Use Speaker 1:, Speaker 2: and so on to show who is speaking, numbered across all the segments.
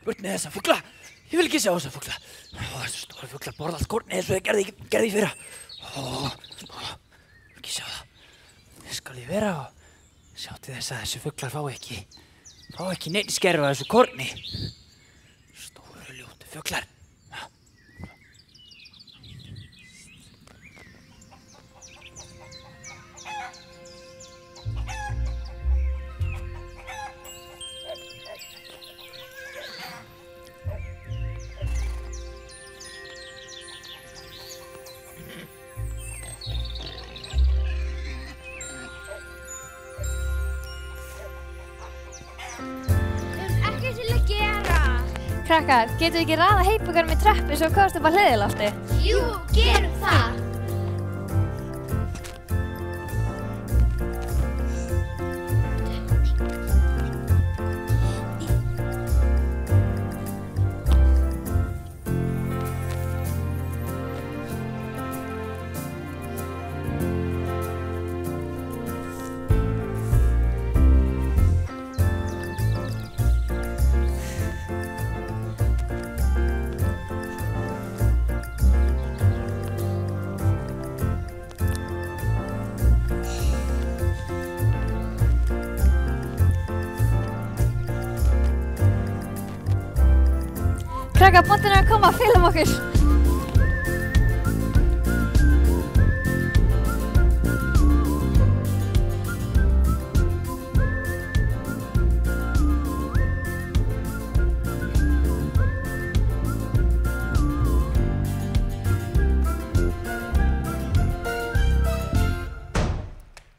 Speaker 1: Burt með þessa fugla. Ég vil ekki sjá þessa fugla. Þessu stóru fuglar borða allt kornið eins og þeir gerði í fyrra. Ekki sjá það. Þess skal ég vera og sjá til þess að þessu fuglar fá ekki neinn skerf af þessu korni. Stóru ljótu fuglar.
Speaker 2: Krakkar, getum við ekki raðað heipaganum í treppu svo komast upp á hliðarlofti?
Speaker 3: Jú, gerum það!
Speaker 2: Krakkar, bóndinn er að koma að fylgja okkur.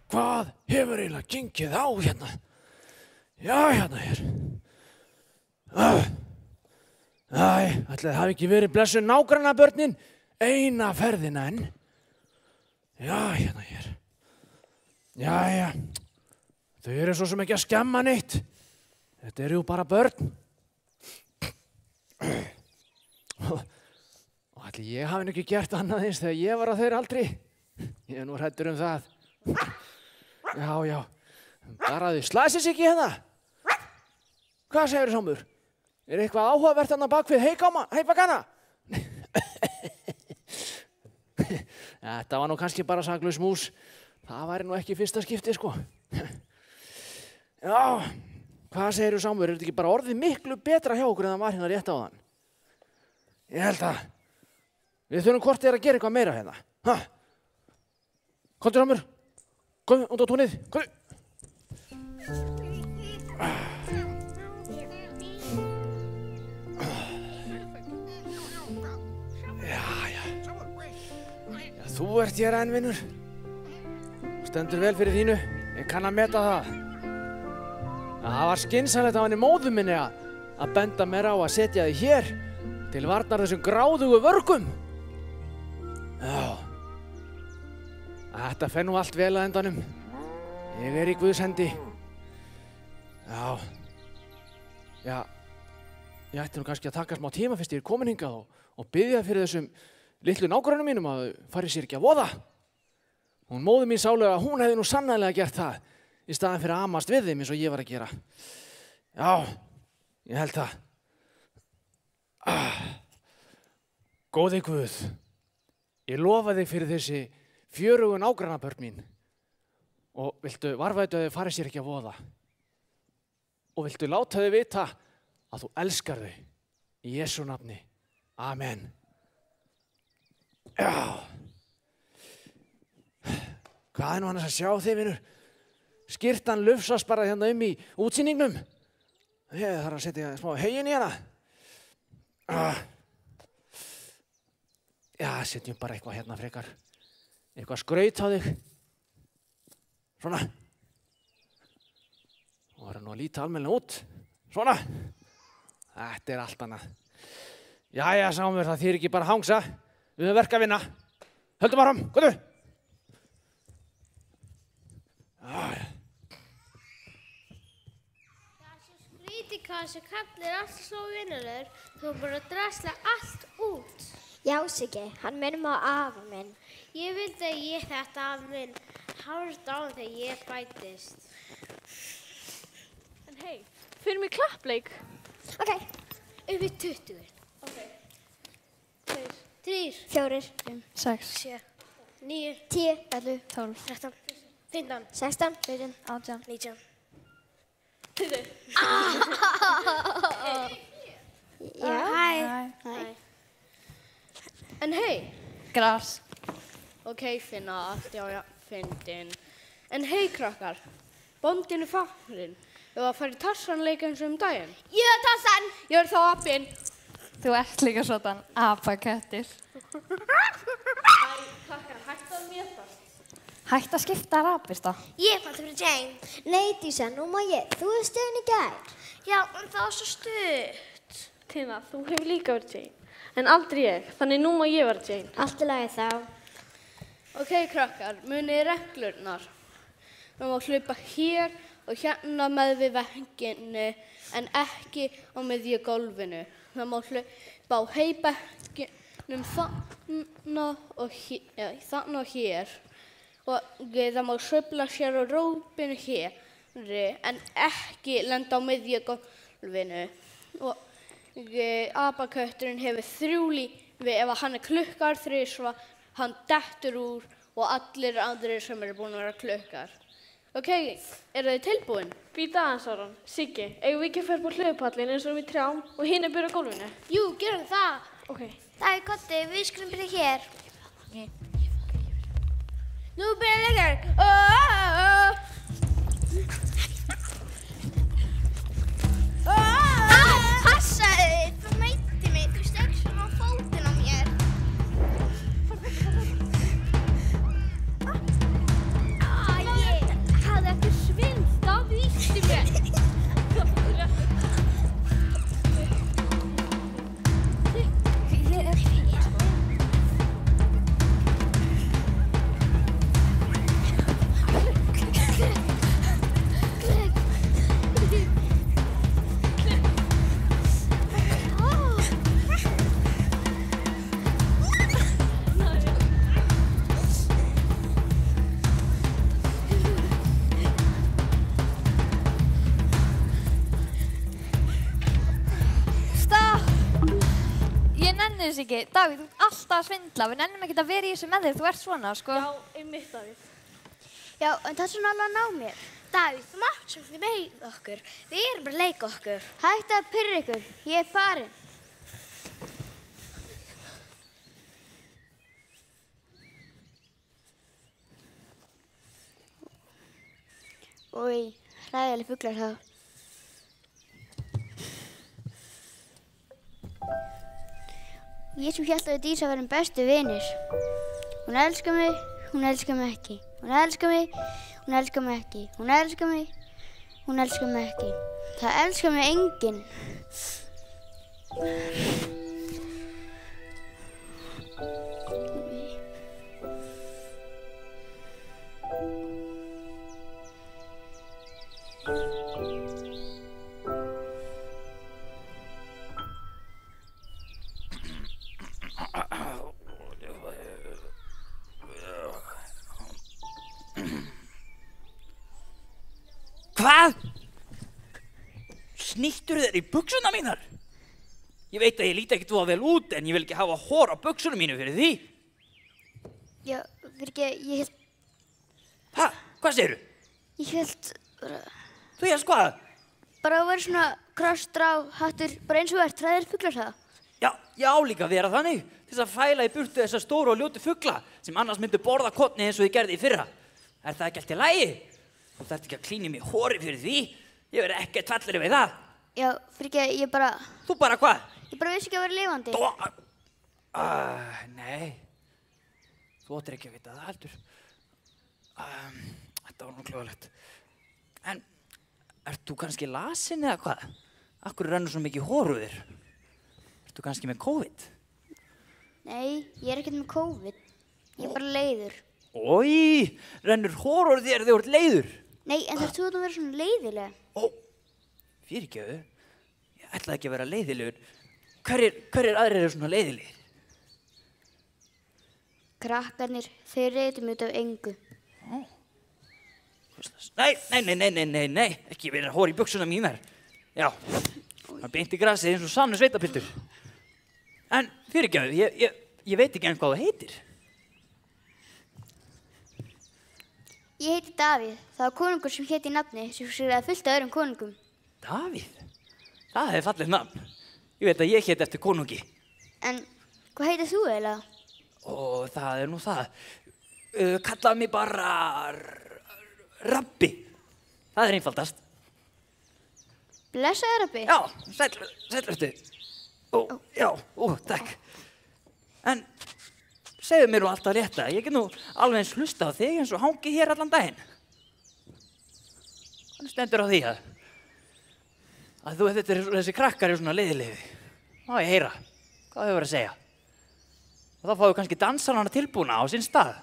Speaker 1: Hvað hefur eiginlega gengið á hérna? Já, hérna er. Ætli það hafi ekki verið blessuð nágrannabörnin eina ferðina enn. Já, hérna er. Jæja, þau eru svo sem ekki að skemma neitt. Þetta eru jú bara börn. Og ætli ég hafi nú ekki gert annað eins þegar ég var á þeirra aldri. Ég er nú hræddur um það. Já, bara þau slæsi sig ekki hérna. Hvað segirðu, Sámur? Er eitthvað áhugavert þarna bak við heipagana? Þetta var nú kannski bara saklaus mús. Það væri nú ekki fyrsta skipti, sko. Já, hvað segirðu, Sámur? Er þetta ekki bara orðið miklu betra hjá okkur en það var hérna rétt áðan? Ég held að við þurfum hvort að gera eitthvað meira hérna. Komdu, Sámur. Kom, út á túnið. Kom. Þú ert hér enn, vinur. Stendur vel fyrir þínu. Ég kann að meta það. Það var skynsamlegt af henni móður minni að benda mér á að setja þig hér til varnar þessum gráðugu vörgum. Já. Þetta fer nú allt vel að endanum. Ég er í Guðs hendi. Já. Ég ætti nú kannski að taka smá tíma fyrst ég er komin hingað og biðja fyrir þessum litlu nágrannum mínum að fari sér ekki að voða. Hún móður mín sálega að hún hefði nú sannarlega gert það í staðinn fyrir að amast við þeim eins og ég var að gera. Já, ég held það. Góði Guð, ég lofa þig fyrir þessi fjörugu nágrannabörn mín og viltu varðveita þau fari sér ekki að voða og viltu láta þau vita að þú elskar þau í Jesú nafni. Amen. Já. Hvað er nú annars að sjá þig, vinur? Skyrtan lufsast bara hérna í útsýningnum. Ég þarf að setja smá hegin í hana. Já, setjum bara eitthvað hérna frekar. Eitthvað skraut á þig. Svona. Og það er nú að líta almennilega út. Svona. Þetta er allt annað. Jæja, Sámur, það þýðir ekki bara að hangsa. Við höfum verk að vinna. Höldum áfram, góðu.
Speaker 3: Það er svo skrítið hvað þessi kall er allt svo vinnulegur. Þú er bara að drasla allt út.
Speaker 4: Já, Siggi, hann minnum á afa minn.
Speaker 3: Ég vildi að ég þetta afa minn hálft á þegar ég fæddist.
Speaker 5: Hei, fyrir mig klappleik.
Speaker 4: Ok.
Speaker 3: Upp í 20.
Speaker 5: Ok.
Speaker 3: 3,
Speaker 4: 4,
Speaker 2: 5, 6,
Speaker 3: 7, 9,
Speaker 4: 10,
Speaker 2: 11, 12,
Speaker 3: 13, 15,
Speaker 4: 16.
Speaker 2: 17, 18.
Speaker 3: 19.
Speaker 4: Já.
Speaker 2: Hæ.
Speaker 5: En hei.
Speaker 2: Gras.
Speaker 5: Ok, finna allt, já, fyndin. En hei, krakkar. Bóndinn farinn. Ég var að fara í Tarzan-leik eins og daginn.
Speaker 3: Ég er Tarzan.
Speaker 5: Ég er þá apinn.
Speaker 2: Þú ert líka svona apakettir.
Speaker 5: Krakkar, hættu að métast.
Speaker 2: Hætt að skipta rapista.
Speaker 3: Ég fann það fyrir Jane.
Speaker 4: Nei, Dísa, nú má ég. Þú hefur stöðin í gær.
Speaker 3: Já, en það var svo stutt.
Speaker 5: Tina, þú hefur líka verið Jane. En aldrei ég, þannig nú má ég vera Jane.
Speaker 4: Allt í lagi þá.
Speaker 5: Ok, krakkar, munið reglurnar. Það má hlaupa hér og hérna með við vegginu en ekki á miðju gólfinu. Það má hlaupa á heybekkinum þarna og hér. Og það má sveifla sér á rópinu hér en ekki lenda á miðju gólfinu. Og apakötturinn hefur 3 lífi ef hann er klukkar 3, hann dettur úr og allir aðrir sem eru búin að vera klukkar. Ok, eru þið tilbúin? Býta aðeins, Aron. Siggi, eigum við ekki að fara upp á hlaupallinn eins og við trjám og hinn er byrja á gólfinu?
Speaker 3: Jú, gerum það.
Speaker 5: Ok.
Speaker 3: Það er kotti, við skulum byrja hér. Nú byrja leikar. Passaðu, þú meitti mig, þú stekst svona á fótinn á mér. Ég hafði ekki svind, það vísti mér.
Speaker 2: Ekki. Davíð, þú ert alltaf að svindla. Við nennum ekkert að vera í þessu með þér. Þú ert svona, sko.
Speaker 5: Já, einmitt, Davíð.
Speaker 3: Já, en það er svona alveg að ná mér. Davíð, þú mátt sem þið með okkur. Við erum bara að leika okkur.
Speaker 4: Hættu að pyrra ykkur. Ég er farin. Új, hræðileg fuglar þá. Ég sem hélt að Dísa værum bestu vinir. Hún elskar mig, hún elskar mig ekki. Hún elskar mig, hún elskar mig ekki. Hún elskar mig, hún elskar mig ekki. Það elskar mig enginn.
Speaker 6: Hvað? Snýttur þér í buxuna mínar? Ég veit að ég líti ekkert voða vel út en ég vil ekki hafa hor á buxunum mínu fyrir því.
Speaker 4: Já, fyrir ekki, ég held...
Speaker 6: Hæ? Hvað segirðu?
Speaker 4: Ég held bara...
Speaker 6: Þú hérst hvað?
Speaker 4: Bara að vera svona krossdrá, hattur, bara eins og ert, hræðir fuglar það.
Speaker 6: Já, ég á líka að vera þannig. Til þess að fæla í burtu þessa stóru og ljótu fugla sem annars myndu borða kotni eins og ég gerði í fyrra. Er það ekki allt í lagi? Þú þarft ekki að klína mig hóri fyrir því. Ég verði ekkert fallegri við það.
Speaker 4: Já, fyrir ekki, ég bara...
Speaker 6: Þú bara hvað?
Speaker 4: Ég bara vissi ekki að vera lifandi.
Speaker 6: Nei. Þú óttir ekki að vita það heldur. Þetta var nú klóðalegt. En, ert þú kannski lasin eða hvað? Akkur rennur svo mikið hor úr þér? Ert þú kannski með COVID?
Speaker 4: Nei, ég er ekkert með COVID. Ég er bara leiður.
Speaker 6: Ói, rennur hor úr þér þegar þú ert leiður?
Speaker 4: Nei, en þarf þú að vera svona leiðilega?
Speaker 6: Fyrirgefðu. Ég ætlaði ekki að vera leiðilegur. Hverjir aðrir eru svona leiðilegir?
Speaker 4: Krakkarnir, þeir reytum út af engu.
Speaker 6: Nei, ekki verið hór í buxuna mínar. Já, hann beint í grasið eins og sannur sveitapiltur. En fyrirgefðu, ég veit ekki enn hvað þú heitir.
Speaker 4: Ég heiti Davíð. Það var konungur sem héti í nafni sem sigraði fullt af öðrum konungum.
Speaker 6: Davíð? Það er fallegt nafn. Ég veit að ég heiti eftir konungi.
Speaker 4: En hvað heitir þú eiginlega?
Speaker 6: Og það er nú það. Kallaðu mig bara Rabbi. Það er einfaldast.
Speaker 4: Blessaður, Rabbi.
Speaker 6: Já, sæll ertu. Já, takk. En segðu mér nú alltaf rétta. Ég get nú alveg eins hlusta á þig eins og hangi hér allan daginn. Hvað stendur á því að þú þessi krakkar eru svona leiðilegi? Má ég heyra hvað þau verið að segja? Og þá fáum við kannski dansarana tilbúna á sinn stað.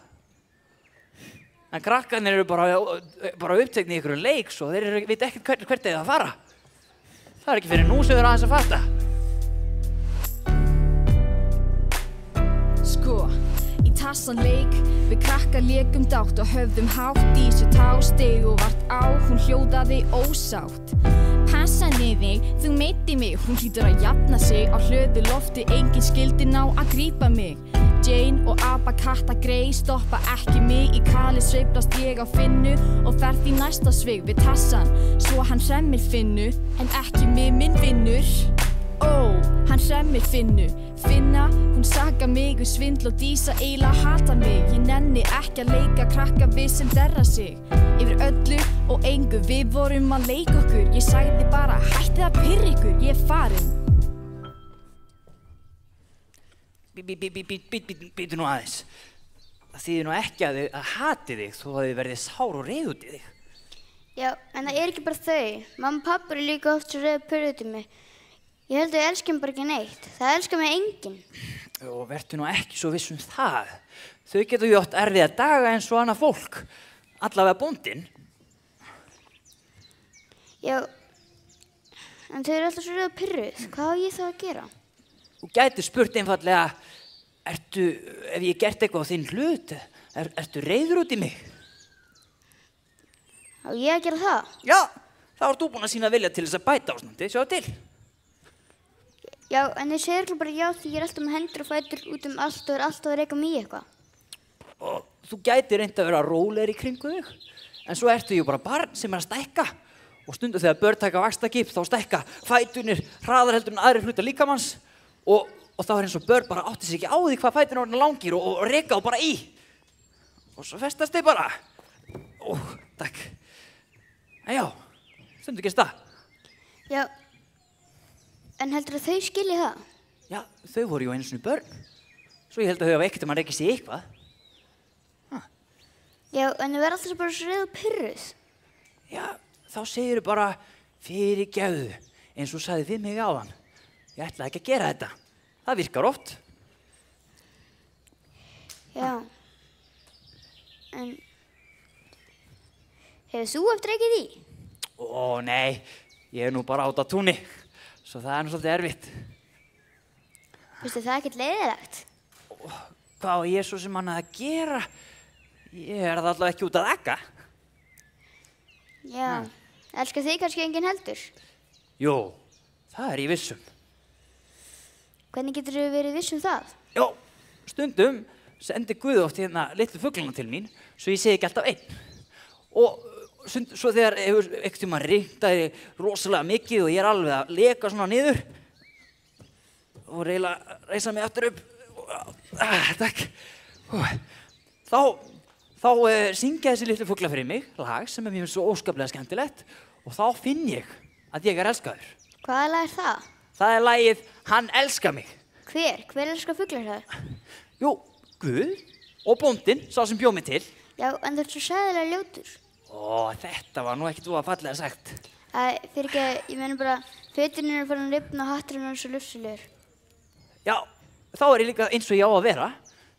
Speaker 6: En krakkarnir eru bara upptekni í ykkur leiks og þeir veit ekkert hvert þeir að fara. Það er ekki fyrir nú sem þeir aðeins að fatta.
Speaker 7: Sko, í tassan leik við krakkar lékum dátt og höfðum hátt Dísu tásteg og vart á, hún hljóðaði ósátt. Passaði þig, þú meiddi mig, hún hlýtur að jafna sig á hlöðu lofti, enginn skildi ná að grípa mig. Jane og Abba-Katta Grey stoppa ekki mig, í kali sveiflast ég á Finnu og ferð í næsta svig við tassan, svo hann hremmir Finnu, en ekki mig minn vinnur. Hann hremmir Finnu, Finna, hún saka mig svindl og Dísa eiginlega hata mig, ég nenni ekki að leika krakka við sem derra sig. Yfir öllu og engu, við vorum að leika okkur, ég sagði bara hættið að pirra ykkur, ég er farin.
Speaker 6: Býtu nú aðeins. Það þýðir nú ekki að þau hati þig þó að þau verði sár og reið út í þig.
Speaker 4: Já, en það er ekki bara þau. Mamma og pabbi eru líka oft svo reið og pirruð út í mig. Ég held að þau elska mig bara ekki neitt. Það elskar mig enginn.
Speaker 6: Og vertu nú ekki svo viss það. Þau geta ju átt erfiða daga eins og annað fólk. Allavega bóndinn.
Speaker 4: Já, en þau eru alltaf svo reið og pirruð. Hvað á ég þá að gera?
Speaker 6: Þú gætir spurt einfallega, ef ég gert eitthvað á þinn hlut, ertu reiður út í mig?
Speaker 4: Á ég að gera það?
Speaker 6: Já, þá ert þú búin að sýna vilja til þess að bæta ástandi, sjáðu til.
Speaker 4: Já, en þau segir bara já því ég er alltaf með hendur og fætur út allt og er alltaf að reka mig í eitthvað.
Speaker 6: Og þú gætir reynt að vera rólegri í kringu þig, en svo ertu ju bara barn sem er að stækka. Og stundu þegar börn taka vaxtarkipp þá stækka fæturnir hraðar heldur en aðrir hlutar líkamanns. Og þá er eins og börn bara átti sig ekki á því hvað fæturnir orðin langir og reka þá bara í. Og svo festast þau bara. Takk. En já, stundu gerst það.
Speaker 4: Já, en heldur að þau skilji það?
Speaker 6: Já, þau voru ju einu sinni börn. Svo ég held að þau hafa ekkert rekist í eitthvað.
Speaker 4: Já, en þau verða alltaf bara svo reið og pirruð.
Speaker 6: Já, þá segirðu bara fyrirgefðu, eins og sagði við mig áðan. Ég ætlaði ekki að gera þetta. Það virkar oft.
Speaker 4: Já. En hefur þú eftir ekkið í?
Speaker 6: Nei, ég er nú bara át á túnni, svo það er nú svolítið erfitt.
Speaker 4: Vistu það ekkert leiðilegt?
Speaker 6: Hvað á ég svo sem annað að gera? Ég er það allavega ekki út að ekka.
Speaker 4: Já, elskar þig kannski enginn heldur?
Speaker 6: Jú, það er ég vissum.
Speaker 4: Hvernig getur þú verið viss það?
Speaker 6: Já, stundum sendi Guð oft hérna litlu fuglana til mín, svo ég segi ekki alltaf einn. Og svo þegar hefur einhvern tímann rignaði rosalega mikið og ég er alveg að leka svona niður og reisa mig aftur upp. Takk. Þá syngja þessi litlu fuglar fyrir mig lag sem er mér svo óskaplega skemmtilegt og þá finn ég að ég er elskaður.
Speaker 4: Hvaða lag er það?
Speaker 6: Það er lagið Hann elskar mig.
Speaker 4: Hver? Hver elskar fuglar það?
Speaker 6: Jú, Guð og bóndinn, sá sem bjó mig til.
Speaker 4: Já, en þú ert svo sæðilega ljótur.
Speaker 6: Þetta var nú ekkert þú að fallega sagt.
Speaker 4: Fyrir ekki, ég meina bara, fötin eru farin að rifna og hatturinn er svo lufsulegur.
Speaker 6: Já, þá er ég líka eins og ég á að vera.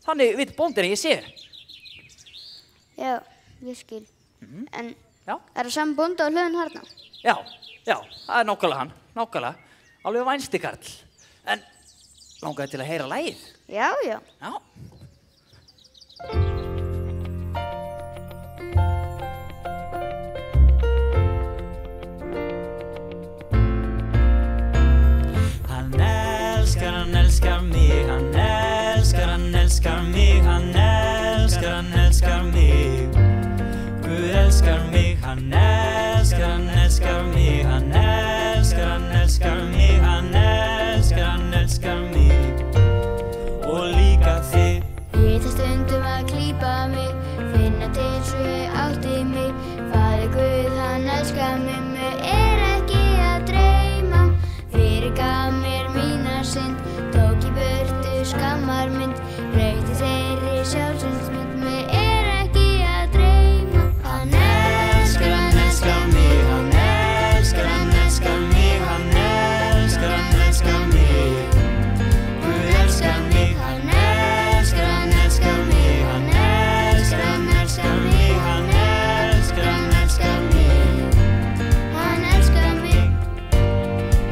Speaker 6: Þannig vill bóndinn að ég sé.
Speaker 4: Já, ég skil. En
Speaker 6: Já.
Speaker 4: Er það saman bóndi á hlöðun harna?
Speaker 6: Já, það er nákvæmlega hann, nákvæmlega. Alveg vænsti karl. En langaði til að heyra lagið?
Speaker 4: Já.
Speaker 6: Já. hann elskar mig, hann elskar mig, hann elskar mig og líka þig.
Speaker 4: Ég ætla stundum að klípa mig, finna til svo ég átti mig. Faðir Guð, hann elskar mig, mig ekki að dreyma. Fyrirgaf mér mína synd, tók í burtu skammarmynd, breyti þeirri sjálfsmynd, mig ekki að dreyma. Hann elskar mig, hann elskar mig, hann elskar mig. Guð elskar mig, hann elskar mig, hann elskar mig, hann elskar mig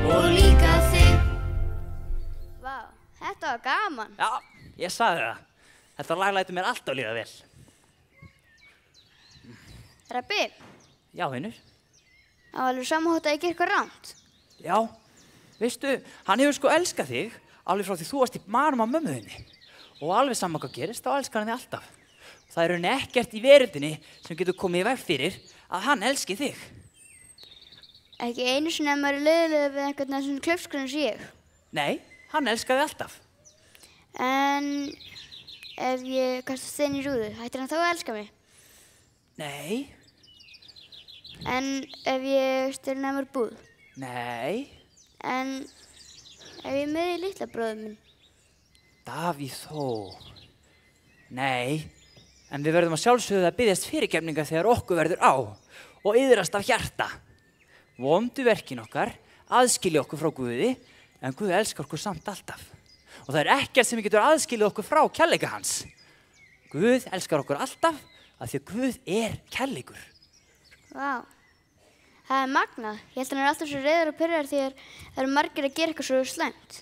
Speaker 4: og líka þig. Vá, þetta var gaman.
Speaker 6: Já, ég sagði það. Þetta lag lætur mér alltaf líða vel.
Speaker 4: Rebbi,
Speaker 6: Já, vinur.
Speaker 4: það var alveg samhótt að ég gera eitthvað rangt.
Speaker 6: Já, veistu, hann hefur sko elskað þig alveg frá því þú varst í marum á mömmu þinni. Og alveg saman hvað gerist, þá elskar hann þig alltaf. Það er rauninni ekkert í veröldinni sem getur komið í veg fyrir að hann elski þig.
Speaker 4: Ekki einu sinni ef maður er leiðilega við einhvern veginn svona klaufskur eins og ég.
Speaker 6: Nei, hann elskar þig alltaf.
Speaker 4: En ef ég kasta stein í rúðu, hættir hann þá að elska mig?
Speaker 6: Nei,
Speaker 4: En ef ég stel nefnur búð?
Speaker 6: nei,
Speaker 4: En ef ég meði litla bróður minn?
Speaker 6: Davíð þó. Nei, en við verðum að sjálfsögðu að biðjast fyrirgefningar þegar okkur verður á og iðrast af hjarta. Vondu verkin okkar aðskilja okkur frá Guði, en Guð elskar okkur samt alltaf. Og það er ekkert sem getur aðskilja okkur frá kærleika hans. Guð elskar okkur alltaf af því að Guð er kærleikur.
Speaker 4: Vá, það er magnað. Ég held að hann er alltaf svo reiður og pirrar því að það eru margir að gera eitthvað svo slæmt.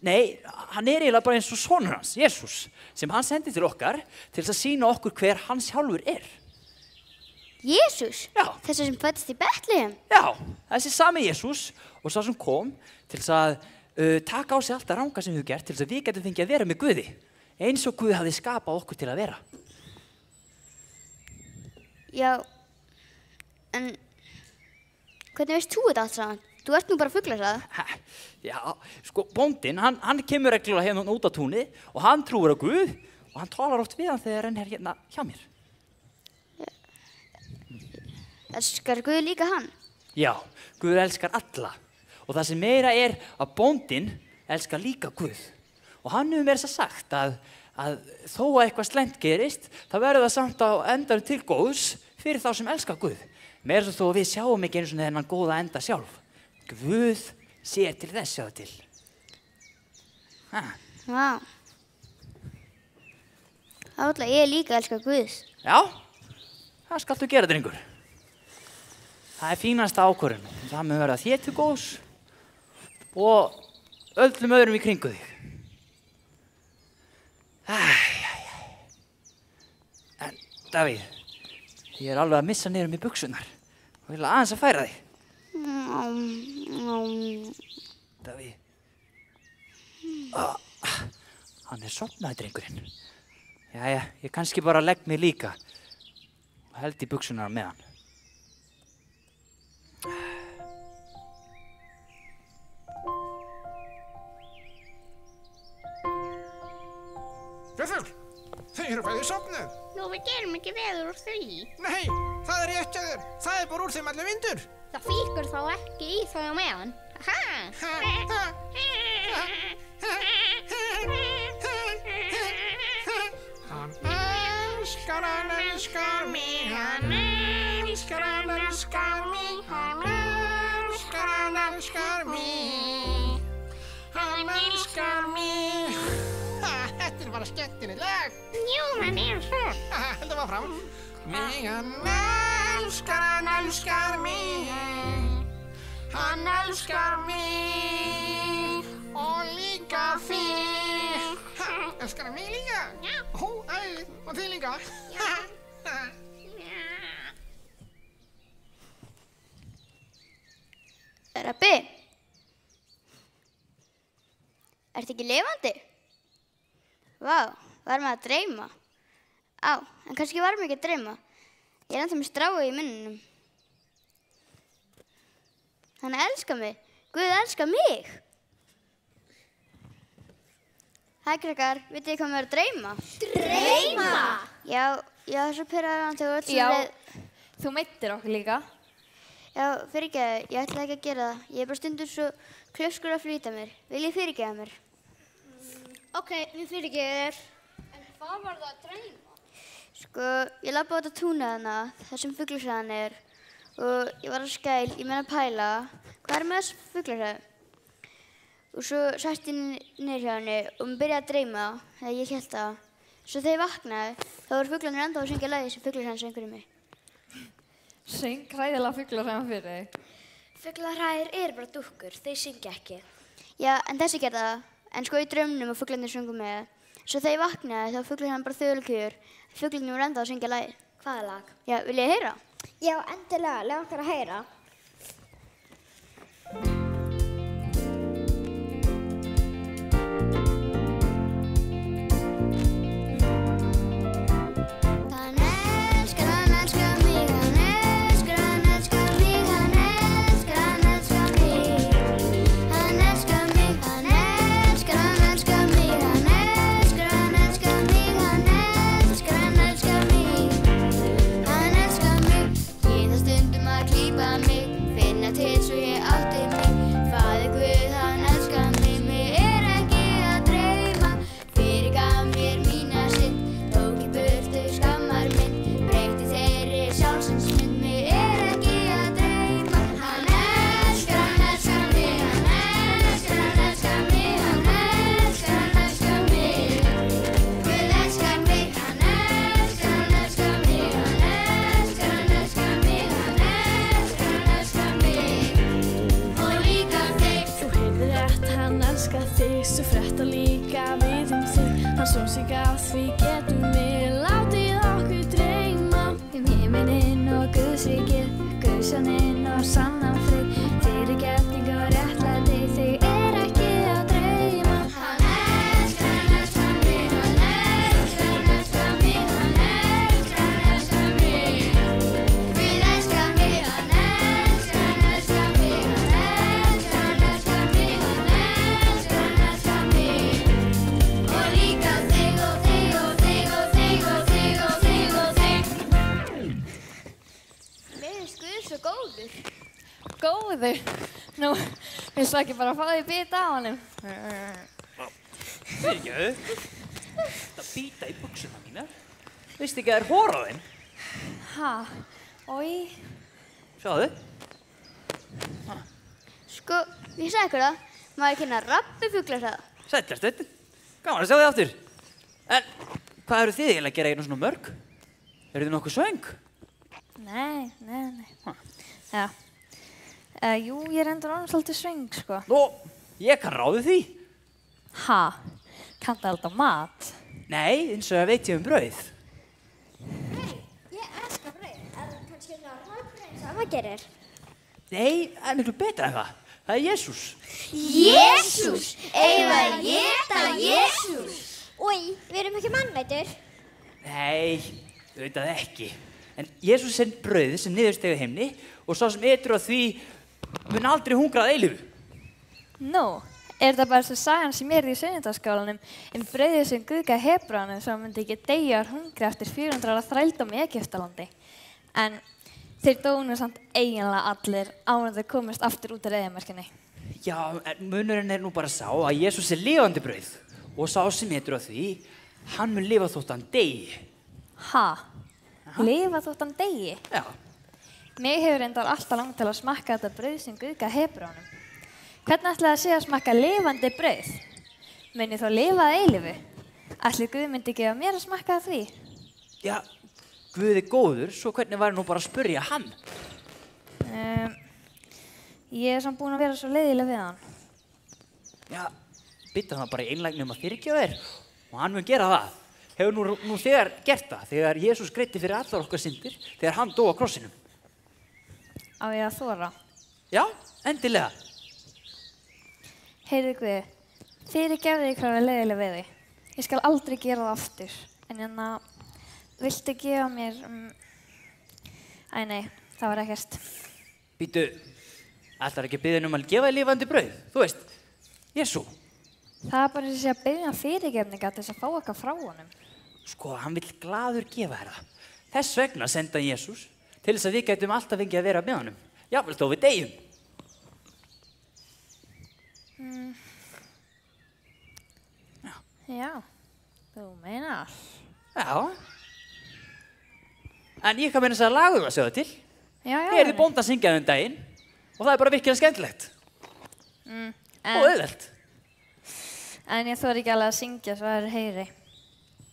Speaker 6: Nei, hann er eiginlega bara eins og sonur hans, Jesús, sem hann sendi til okkar til þess að sýna okkur hver hann sjálfur er.
Speaker 4: Jesús?
Speaker 6: Já.
Speaker 4: Þessi sem fæddist í Betlehem?
Speaker 6: Já, þessi sami Jesús og sá sem kom til þess að taka á sig allt það ranga sem við höfum gert til þess að við getum fengið að vera með Guði, eins og Guð hafði skapað okkur til að vera.
Speaker 4: Já, en hvernig veist þú þetta allt saman? Þú ert nú bara fuglasað.
Speaker 6: Já, sko, bóndinn, hann kemur reglulega hérna út á túnið og hann trúir á Guð og hann talar oft við hann þegar hann er hérna hjá mér.
Speaker 4: Elskar Guð líka hann?
Speaker 6: Já, Guð elskar alla og það sem meira er að bóndinn elskar líka Guð. Og hann hefur meira þess að sagt að þó að eitthvað slæmt gerist, þá verður það samt á endanum til góðs fyrir þá sem elskar Guð. Meira þó að við sjáum ekki einu svona þennan góða enda sjálf. Guð sér til þess sjáðu til.
Speaker 4: Vá. Þá ætla ég líka að elska Guðs.
Speaker 6: Já, það skaltu gera, drengur. Það er fínasta ákvörðun. Það mun verða þér til góðs og öllum öðrum í kringu þig. En, Davíð, ég er alveg að missa niður með buxurnar og vil aðeins að færa þig. Davíð. Hann er sofnaði, drengurinn. Jæja, ég kannski bara legg mig líka og held í buxurnar með hann.
Speaker 8: Björnfugl, þau eru bæði sofnuð.
Speaker 3: Nú, við gerum ekki veður úr því.
Speaker 8: Nei, það er rétt hjá þér. Það er bara úr þeim allir vindur.
Speaker 3: Það fíkur þá ekki í þau á meðan.
Speaker 8: Hann elskar mig, hann elskar mig, hann elskar mig, hann elskar mig. Þetta er bara skemmtilegt lag.
Speaker 3: Jú, hann er svo.
Speaker 8: Þetta var fram. Mig hann elskar mig, hann elskar mig og líka þig. Elskar hann mig líka?
Speaker 3: Já.
Speaker 8: Ó, og þig líka?
Speaker 3: Já.
Speaker 4: Rabbi, ertu ekki lifandi? Vá, var maður að dreyma? Á, en kannski var maður ekki að dreyma. Ég er ennþá með strái í munninum. Hann elskar mig. Guð elskar mig. Hæ, krakkar, vitið þið hvað mér er að dreyma?
Speaker 2: Dreyma?
Speaker 4: Já, ég var svo pirraður á hann þegar þú
Speaker 7: Já, þú meiddir okkur líka.
Speaker 4: Já, fyrirgeðu, ég ætlaði ekki að gera það. Ég er bara stundum svo klaufskur að flýta mér. Vil ég fyrirgeða mér?
Speaker 3: Ok, við fyrirgeðum þér.
Speaker 5: En hvað var það að dreyma?
Speaker 4: Sko, ég labbaði út á túnið hana, þar sem fuglasræðan er. Og ég var að skæl, ég meina að pæla. Hvað er með þess fuglasræðu? Og svo sætti ég niður hjá henni og mér byrjaði að dreyma þegar ég hélt það. Svo þegar ég vaknaði, þá voru fuglarnir ennþá að syngja lagið sem fuglasræðan söngur í mig.
Speaker 7: Söng hræðilega fuglasræðan fyrir þig.
Speaker 2: Fuglarhræður eru bara dúkkur, þeir syngja ekki.
Speaker 4: Já, en þessi gerði það. En sko í draumnum og fuglarnir sungu með. Svo þegar ég vaknaði, þá var fuglasræðan bara þögulkjör. Fuglarnir voru ennþá að syngja lagið.
Speaker 2: Hvaða lag?
Speaker 4: Já, vil ég heyra?
Speaker 2: Já, endilega, lega okkar að heyra.
Speaker 7: Góður. Nú, viltu ekki bara fá því bita á honum?
Speaker 6: Fyrirgeðu. Það bíta í buxuna mínar. Veistu ekki að það er hór á þeim?
Speaker 7: Ha? Oj.
Speaker 6: Sjáðu.
Speaker 4: Sko, ég sagði ykkur það. Maður kynna rappi fuglasræða.
Speaker 6: Sætlar, Steinn. Gaman að sjá þig aftur. En hvað eru þið eiginlega að gera einu svona mörg? Eru þið nokkuð svöng?
Speaker 7: Nei. Já. Jú, ég er endur orðin svolítið svöng, sko.
Speaker 6: Nú, ég kann ráði því.
Speaker 7: Ha? Kanntu alltaf mat?
Speaker 6: Nei, eins og veit ég brauð.
Speaker 2: Ég elska brauð. Er það kannski rafbrauð sem maður gerir?
Speaker 6: Nei, það er miklu betra en það. Það er Jesús.
Speaker 2: Jesús! Eigum við að éta Jesús? Új, við erum ekki mannætur.
Speaker 6: Nei, þú veit það ekki. En Jesús er brauðið sem niðurstegur heimni og sá sem etur á því mun aldrei hungra að eilífu.
Speaker 7: Nú, er það bara svo sagan sem er í sunnudagsskálanum brauðið sem Guð gaf Hebreanum sem myndi ekki deyja af hungri eftir 400 ára þrældóm í Egyptalandi. En þeir dóu samt eiginlega allir áður en þeir komist aftur út af eyðimerkinni.
Speaker 6: Já, en munurinn er nú bara sá að Jesús er lifandi brauð og sá sem etur á því, hann mun lifa þótt hann deyi.
Speaker 7: Ha? Lifa þótt hann deyi?
Speaker 6: Já.
Speaker 7: Mig hefur reyndar alltaf langt til að smakka þetta brauð sem Guð gaf Hebreanum. Hvernig ætlaði að sé að smakka lifandi brauð? Mun ég þá lifa að eilífu? Ætli Guð myndi gefa mér að smakka því?
Speaker 6: Já, Guð er góður, svo hvernig var nú bara að spyrja hann?
Speaker 7: Ég er samt búin að vera svo leiðileg við hann.
Speaker 6: Já, bytta hann bara í einlægni að fyrirgefa þér og hann mun gera það. Hefur nú þegar gert það, þegar Jesús greiddi fyrir allar okkar syndir, þegar hann dó á krossinum.
Speaker 7: Á ég að þora?
Speaker 6: Já, endilega.
Speaker 7: Heyrðu Guð, fyrirgefðu þig hvað er leiðileg við þig. Ég skal aldrei gera það aftur. En viltu gefa mér... Æ nei, það var ekkert.
Speaker 6: Býtu, Ætlar ekki að biðja um að gefa þér lifandi brauð? Þú veist, Jesú.
Speaker 9: Það er bara þessi að biðja fyrirgefninga til þess að fá eitthvað frá honum.
Speaker 6: Sko, hann vill glaður gefa þér það. Þess vegna senda Jesús til þess að við gætum alltaf fengið að vera með honum. Jafnvel þó við deyjum.
Speaker 9: Já, þú meinar.
Speaker 6: Já. En ég kann meina þess að lagum að segja það til.
Speaker 9: Já.
Speaker 6: Ég er því bónd að syngja þenn daginn og það er bara virkilega skemmtilegt. Og auðvelt.
Speaker 9: En ég þori ekki alveg að syngja svo það er heyri.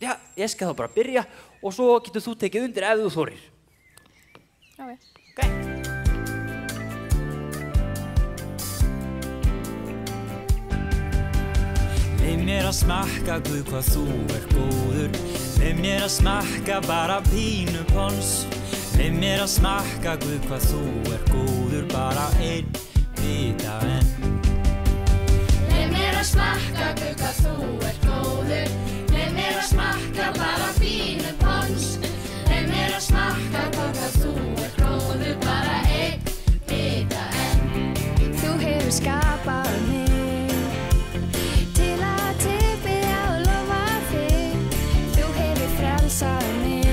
Speaker 6: Já, ég skal þá bara byrja og svo getur þú tekið undir ef þú þorir.
Speaker 9: Ok.
Speaker 10: Leið mér að smakka Guð hvað þú góður. Leið mér að smakka bara pínu pons. Leið mér að smakka Guð hvað þú góður, bara einn bita enn.
Speaker 11: Leið mér að smakka Guð hvað þú góður. Leið mér að smakka bara pínu pons. Leið mér að smakka Guð hvað þú góður, bara einn bita enn.
Speaker 7: Þú hefur skapað mig til að tilbiðja og lofa þig. Þú hefur frelsað mig,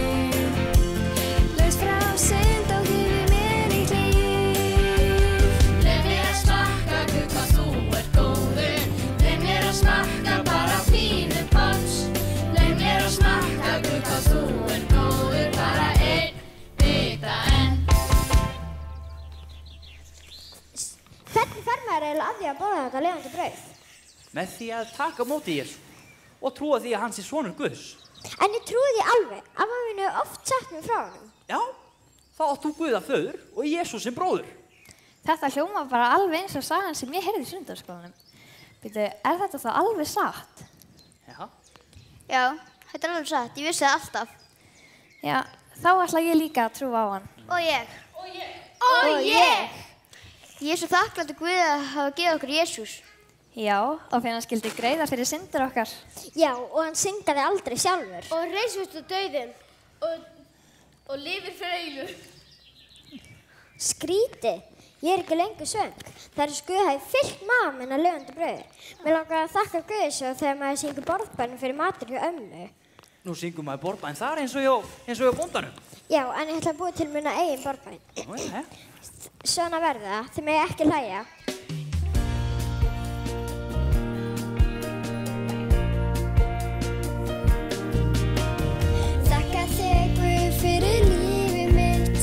Speaker 7: laus frá synd og gefið mér nýtt líf.
Speaker 11: Leið mér að smakka Guð hvað þú góður. Leið mér að smakka bara pínu pons. Leið mér að smakka Guð hvað þú góður, bara einn bita enn.
Speaker 2: Hvernig fer maður eiginlega að því að borða þetta lifandi brauð?
Speaker 6: Með því að taka á móti Jesú og trúa því að hann sé sonur Guðs.
Speaker 2: En ég trúi því alveg að mamma mín hefur oft sagt mér frá honum.
Speaker 6: Já, þá átt þú Guð að föður og Jesú sem bróður.
Speaker 9: Þetta hljóma bara alveg eins og sagan sem ég heyrði í sunnudagsskólanum. Býtu, er þetta þá alveg satt?
Speaker 4: Já, þetta er alveg satt. Ég vissi það alltaf.
Speaker 9: Já, þá ætla ég líka að trúa á hann.
Speaker 4: Og ég.
Speaker 2: Og ég!
Speaker 4: Ég er svo þakklátur Guði að hafa gefið okkur Jesús.
Speaker 9: Já, og fyrir hann skildi greiða fyrir syndir okkar.
Speaker 2: Já, og hann syndaði aldrei sjálfur.
Speaker 3: Og reisust úr dauðum og lifir fyrir eilífu.
Speaker 2: Skrítið. Ég er ekki lengur svöng. Það er Guð hafi fyllt maður minn að lifandi brauði. Mér langar að þakka Guði svo þegar maður syngur borðbæn fyrir matur hjá ömmu.
Speaker 6: Nú syngum maður borðbæn þar eins og hjá bóndanum.
Speaker 2: Já, en ég ætla að búa til mína eigin borðbæn. Svona verður það, þið megi ekki hlæja.
Speaker 7: Þakka þér Guð fyrir lífið mitt.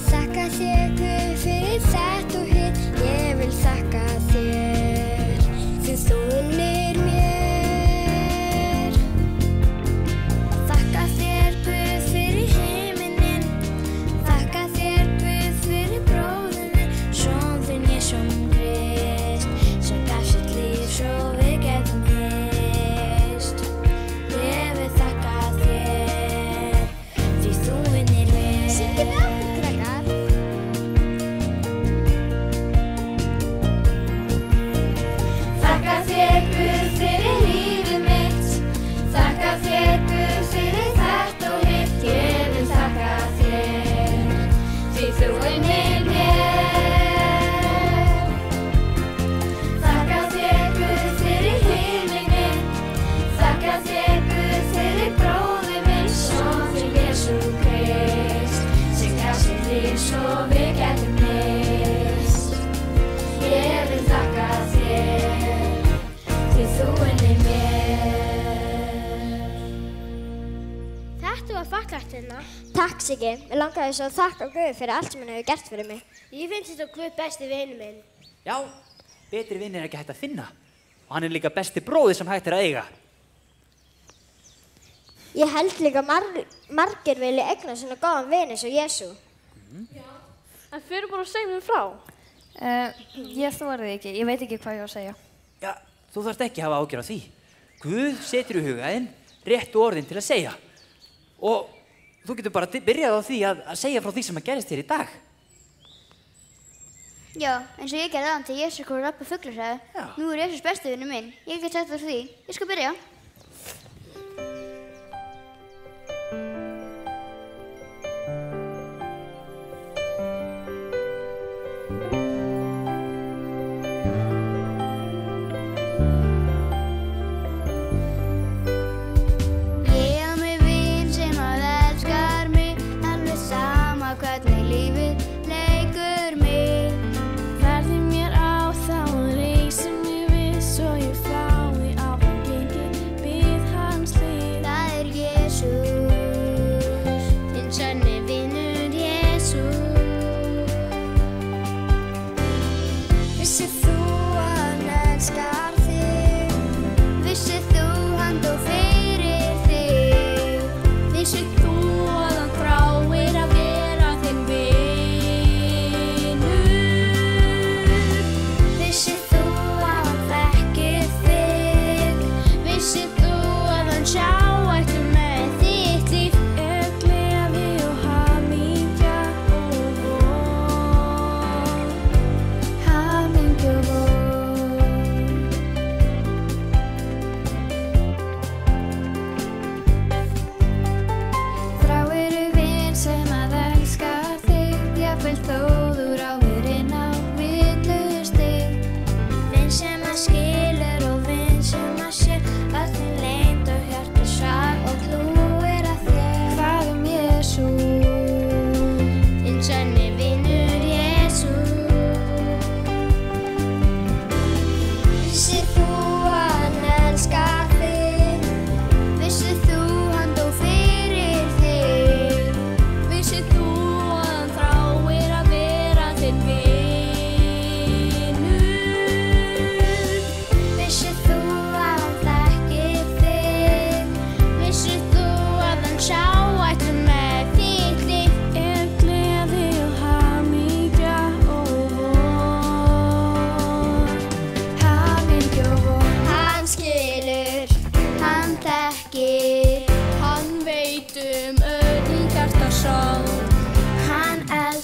Speaker 7: Þakka þér Guð fyrir þetta og hitt. Ég vil þakka þér því þú unnir mér. Þakka þér Guð fyrir heiminn. Þakka þér Guð fyrir bróður minn, son þinn Jesú Krist, sem gaf sitt líf svo við gætum hist. Ég vil þakka þér því þú unnir mér.
Speaker 2: Syngið með okkur, krakkar.
Speaker 11: Þakka þér Guð fyrir lífið mitt. Þakka þér Guð fyrir þetta og hitt. Ég vil þakka þér því þú unnir mér. Þakka þér Guð fyrir heiminn minn. Þakka þér Guð fyrir bróður minn, son þinn Jesú Krist, sem gaf sitt líf svo við gætum hist. Ég vil þakka þér því þú unnir mér.
Speaker 3: Þetta var fallegt hérna.
Speaker 2: Takk, Siggi. Mér langaði svo að þakka Guði fyrir allt sem hann hefur gert fyrir mig.
Speaker 3: Ég finnst þetta Guð besti vinur minn.
Speaker 6: Já, betri vinn er ekki hægt að finna. Og hann er líka besti bróðir sem hægt er að eiga.
Speaker 2: Ég held líka margir vilja eigna svona góðan vin eins og Jesú.
Speaker 5: En fyrir bara að segja mér frá.
Speaker 9: Ég þorði ekki, ég veit ekki hvað ég á að segja.
Speaker 6: Já, þú þarft ekki að hafa ágjör á því. Guð setur í hugaðinn réttu orðin til að segja. Og þú getur bara byrjað á því að segja frá því sem að gerist þér í dag.
Speaker 4: Já, eins og ég gerði aðan til Jesús kom að rappa fuglasæði. Nú er Jesús besti vinur minn. Ég get sagt það því. Ég skal byrja.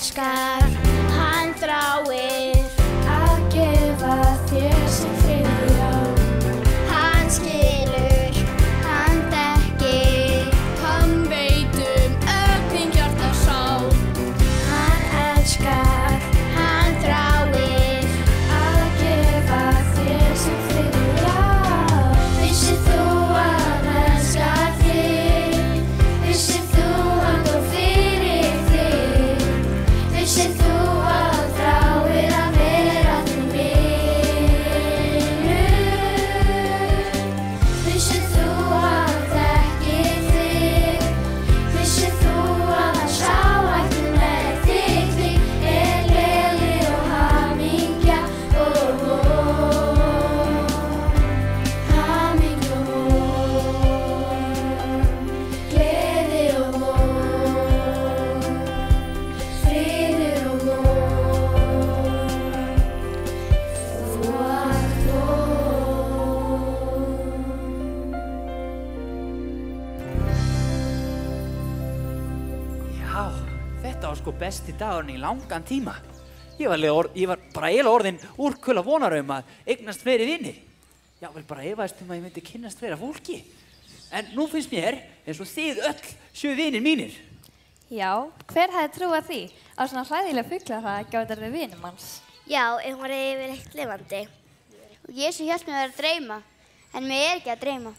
Speaker 11: elskar, hann þráir að gefa þér sem friðjá. Hann skilur, hann þekkir, hann veit öll þín hjartasál. Hann elskar, hann þráir að gefa þér sem friðjá. Vissir þú að hann elskar þig? Vissir þú að hann dó fyrir þig? Vissir þú að hann þráir að vera þinn vinur? Vissir þú að hann þekkir þig? Vissir þú að hann sá ekki með þig? Þig gleði og hamingja og von. Hamingja og von. Gleði og von. Friður og von. Þú átt von.
Speaker 6: Já, þetta var sko besti dagurinn í langan tíma. Ég var bara eiginlega orðinn úrkula vonar að eignast fleiri vini. Já, vel bara efaðist að ég myndi kynnast fleira fólki. En nú finnst mér eins og þið öll séu vinir mínir.
Speaker 9: Já, hver hefði trúað því? Á svona hræðilega fugla það að gjóta við vinum hans.
Speaker 3: Já, ef hún er yfirleitt lifandi.
Speaker 4: Og Jesú hélt mig að vera að dreyma, en mig er ekki að dreyma.